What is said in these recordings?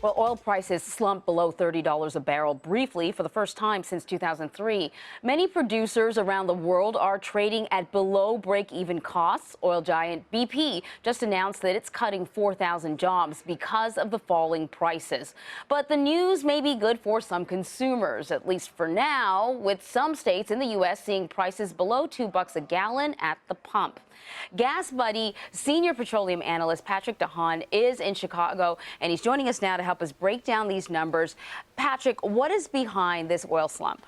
Well, oil prices slumped below $30 a barrel briefly for the first time since 2003. Many producers around the world are trading at below break-even costs. Oil giant BP just announced that it's cutting 4,000 jobs because of the falling prices. But the news may be good for some consumers, at least for now, with some states in the U.S. seeing prices below $2 a gallon at the pump. Gas Buddy senior petroleum analyst Patrick DeHaan is in Chicago, and he's joining us now to help us break down these numbers. Patrick, what is behind this oil slump?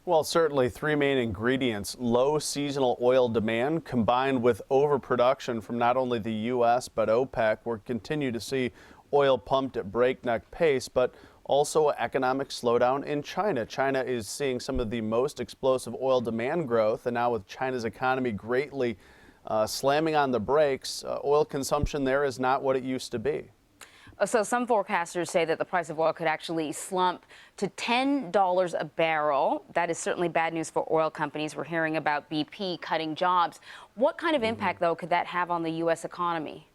Well, certainly three main ingredients: low seasonal oil demand combined with overproduction from not only the U.S. but OPEC. We're continue to see oil pumped at breakneck pace, but also economic slowdown in China. China is seeing some of the most explosive oil demand growth, and now with China's economy greatly slamming on the brakes, oil consumption there is not what it used to be. So some forecasters say that the price of oil could actually slump to $10 a barrel. That is certainly bad news for oil companies. We're hearing about BP cutting jobs. What kind of impact, though, could that have on the U.S. economy?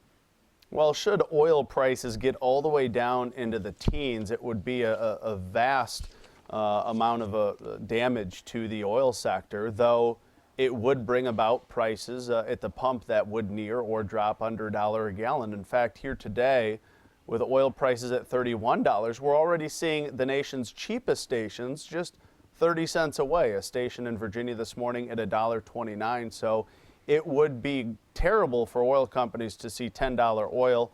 Well, should oil prices get all the way down into the teens, it would be a vast amount of damage to the oil sector, though it would bring about prices at the pump that would near or drop under $1 a gallon. In fact, here today, with oil prices at $31, we're already seeing the nation's cheapest stations just 30 cents away. A station in Virginia this morning at $1.29. So it would be terrible for oil companies to see $10 oil,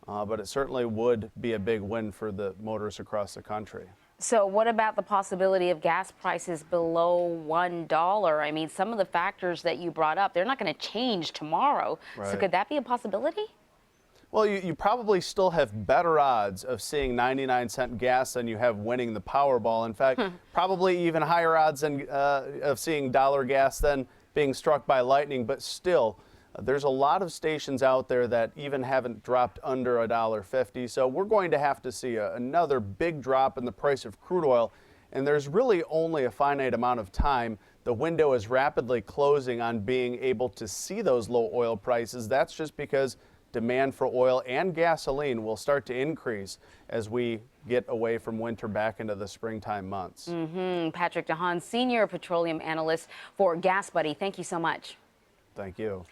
but it certainly would be a big win for the motorists across the country. So what about the possibility of gas prices below $1? I mean, some of the factors that you brought up, they're not going to change tomorrow. Right. So could that be a possibility? Well, you probably still have better odds of seeing 99-cent gas than you have winning the Powerball. In fact, probably even higher odds of seeing dollar gas than being struck by lightning. But still, there's a lot of stations out there that even haven't dropped under $1.50. So we're going to have to see another big drop in the price of crude oil. And there's really only a finite amount of time. The window is rapidly closing on being able to see those low oil prices. That's just because demand for oil and gasoline will start to increase as we get away from winter back into the springtime months. Patrick DeHaan, senior petroleum analyst for Gas Buddy. Thank you so much. Thank you.